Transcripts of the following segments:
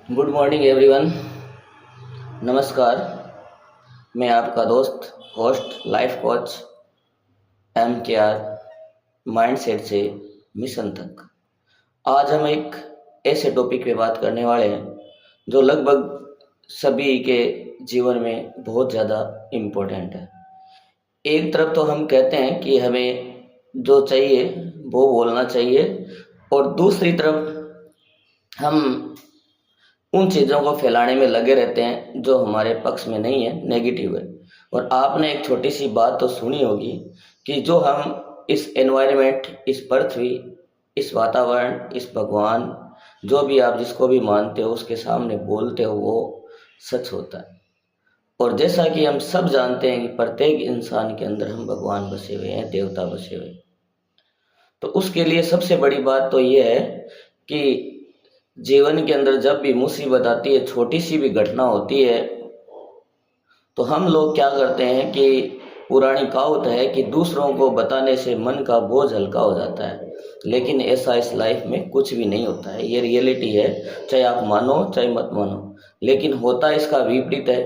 Good morning everyone. नमस्कार। मैं आपका दोस्त host life coach MKR mindset से मिशन तक। आज हम एक ऐसे टॉपिक पे बात करने वाले हैं जो लगभग सभी के जीवन में बहुत ज़्यादा इम्पोर्टेंट है। एक तरफ तो हम कहते हैं कि हमें जो चाहिए वो बोलना चाहिए, और दूसरी तरफ हम उन चीज़ों को फैलाने में लगे रहते हैं जो हमारे पक्ष में नहीं है, नेगेटिव है। और आपने एक छोटी सी बात तो सुनी होगी कि जो हम इस एनवायरनमेंट, इस पृथ्वी, इस वातावरण, इस भगवान, जो भी आप जिसको भी मानते हो उसके सामने बोलते हो वो सच होता है। और जैसा कि हम सब जानते हैं कि प्रत्येक इंसान के अंदर हम भगवान बसे हुए हैं, देवता बसे हुए हैं। तो उसके लिए सबसे बड़ी बात तो ये है कि जीवन के अंदर जब भी मुसीबत आती है, छोटी सी भी घटना होती है, तो हम लोग क्या करते हैं कि पुरानी कहावत है कि दूसरों को बताने से मन का बोझ हल्का हो जाता है। लेकिन ऐसा इस लाइफ में कुछ भी नहीं होता है, ये रियलिटी है, चाहे आप मानो चाहे मत मानो। लेकिन होता इसका विपरीत है।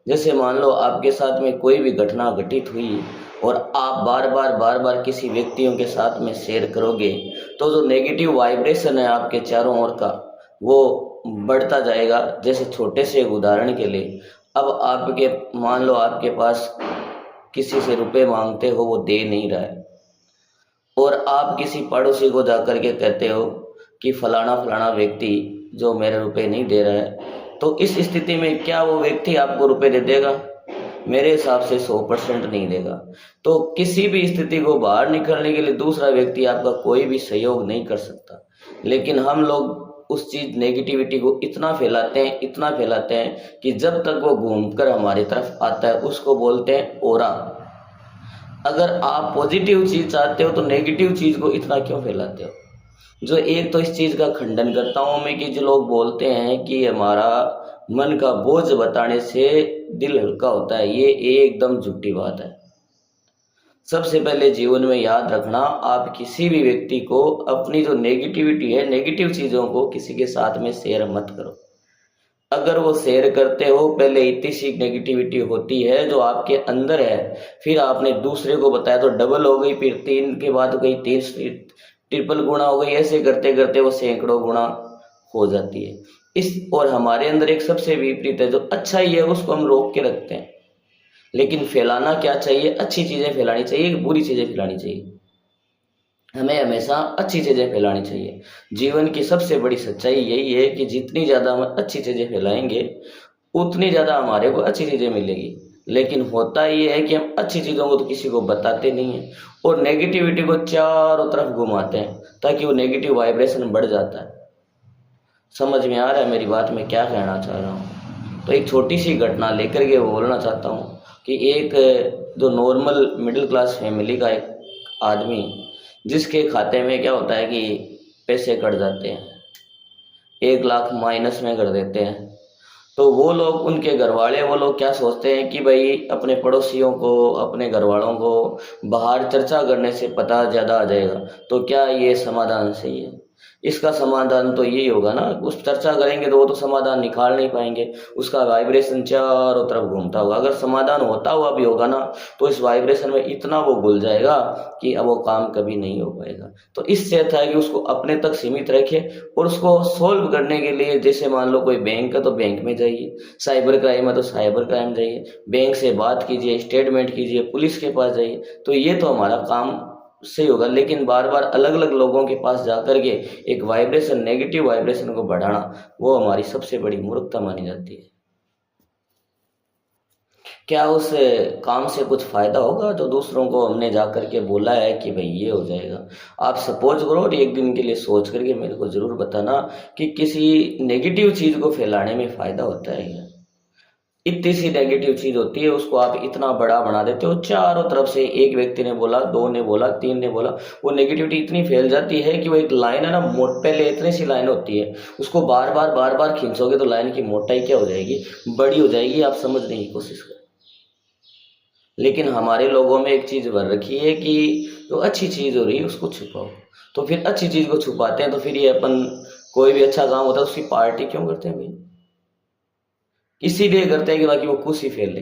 जैसे मान लो आपके साथ में कोई भी घटना घटित हुई और आप बार बार किसी व्यक्तियों के साथ में शेयर करोगे, तो जो नेगेटिव वाइब्रेशन है आपके चारों ओर का, वो बढ़ता जाएगा। जैसे छोटे से एक उदाहरण के लिए, अब आपके मान लो आपके पास किसी से रुपए मांगते हो, वो दे नहीं रहा है, और आप किसी पड़ोसी को जाकर के कहते हो कि फलाना फलाना व्यक्ति जो मेरे रुपए नहीं दे रहा है, तो इस स्थिति में क्या वो व्यक्ति आपको रुपए दे देगा? मेरे हिसाब से 100% नहीं देगा। तो किसी भी स्थिति को बाहर निकलने के लिए दूसरा व्यक्ति आपका कोई भी सहयोग नहीं कर सकता। लेकिन हम लोग उस चीज नेगेटिविटी को इतना फैलाते हैं कि जब तक वो घूमकर हमारी तरफ आता है उसको बोलते हैं ओरा। अगर आप पॉजिटिव चीज चाहते हो तो नेगेटिव चीज को इतना क्यों फैलाते हो? जो एक तो इस चीज का खंडन करता हूं मैं कि जो लोग बोलते हैं कि हमारा मन का बोझ बताने से दिल हल्का होता है, ये एकदम झूठी बात है। सबसे पहले जीवन में याद रखना, आप किसी भी व्यक्ति को अपनी जो नेगेटिविटी है, नेगेटिव चीजों को किसी के साथ में शेयर मत करो। अगर वो शेयर करते हो, पहले इतनी सी नेगेटिविटी होती है जो आपके अंदर है, फिर आपने दूसरे को बताया तो डबल हो गई, फिर 3 के बाद गई 3 ट्रिपल गुना हो गई, ऐसे करते करते वो सैकड़ों गुना हो जाती है। और हमारे अंदर एक सबसे विपरीत है, जो अच्छा ही है उसको हम रोक के रखते हैं। लेकिन फैलाना क्या चाहिए? अच्छी चीजें फैलानी चाहिए, बुरी चीजें फैलानी चाहिए। हमें हमेशा अच्छी चीजें फैलानी चाहिए। जीवन की सबसे बड़ी सच्चाई यही है कि जितनी ज्यादा हम अच्छी चीजें फैलाएंगे उतनी ज्यादा हमारे को अच्छी चीजें मिलेगी। लेकिन होता ये है कि हम अच्छी चीजों को तो किसी को बताते नहीं है और नेगेटिविटी को चारों तरफ घुमाते हैं ताकि वो नेगेटिव वाइब्रेशन बढ़ जाता है। समझ में आ रहा है मेरी बात, मैं क्या कहना चाह रहा हूँ? तो एक छोटी सी घटना लेकर के बोलना चाहता हूँ कि एक जो नॉर्मल मिडिल क्लास फैमिली का एक आदमी, जिसके खाते में क्या होता है कि पैसे कट जाते हैं, 1 लाख माइनस में कर देते हैं, तो वो लोग, उनके घर वाले, वो लोग क्या सोचते हैं कि भाई अपने पड़ोसियों को, अपने घर वालों को बाहर चर्चा करने से पता ज़्यादा आ जाएगा। तो क्या ये समाधान सही है? इसका समाधान तो यही होगा ना, उस चर्चा करेंगे तो वो तो समाधान निकाल नहीं पाएंगे, उसका वाइब्रेशन चारों तरफ घूमता होगा। अगर समाधान होता हुआ भी होगा ना, तो इस वाइब्रेशन में इतना वो घुल जाएगा कि अब वो काम कभी नहीं हो पाएगा। तो इससे अच्छा है कि उसको अपने तक सीमित रखे और उसको सोल्व करने के लिए, जैसे मान लो कोई बैंक है तो बैंक में जाइए, साइबर क्राइम है तो साइबर क्राइम जाइए, बैंक से बात कीजिए, स्टेटमेंट कीजिए, पुलिस के पास जाइए, तो ये तो हमारा काम सही होगा। लेकिन बार बार अलग अलग लोगों के पास जाकर के एक वाइब्रेशन, नेगेटिव वाइब्रेशन को बढ़ाना, वो हमारी सबसे बड़ी मूर्खता मानी जाती है। क्या उस काम से कुछ फायदा होगा जो दूसरों को हमने जा करके बोला है कि भाई ये हो जाएगा? आप सपोज करो और एक दिन के लिए सोच करके मेरे को जरूर बताना कि किसी नेगेटिव चीज को फैलाने में फायदा होता है क्या? इतनी सी नेगेटिव चीज होती है, उसको आप इतना बड़ा बना देते हो, चारों तरफ से एक व्यक्ति ने बोला, 2 ने बोला, 3 ने बोला, वो नेगेटिविटी इतनी फैल जाती है कि वो एक लाइन है ना, पहले इतनी सी लाइन होती है, उसको बार बार खींचोगे तो लाइन की मोटाई क्या हो जाएगी? बड़ी हो जाएगी। आप समझने की कोशिश करें। लेकिन हमारे लोगों में एक चीज भर रखी है कि जो अच्छी चीज हो रही है उसको छुपाओ। तो फिर अच्छी चीज को छुपाते हैं, तो फिर ये अपन, कोई भी अच्छा काम होता है उसकी पार्टी क्यों करते हैं भाई? इसीलिए करते हैं कि बाकी वो खुशी फैले,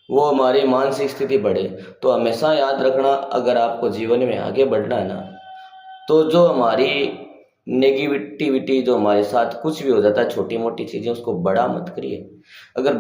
वो हमारी मानसिक स्थिति बढ़े। तो हमेशा याद रखना, अगर आपको जीवन में आगे बढ़ना है ना, तो जो हमारी नेगेटिविटी जो हमारे साथ कुछ भी हो जाता है, छोटी मोटी चीज़ें, उसको बड़ा मत करिए। अगर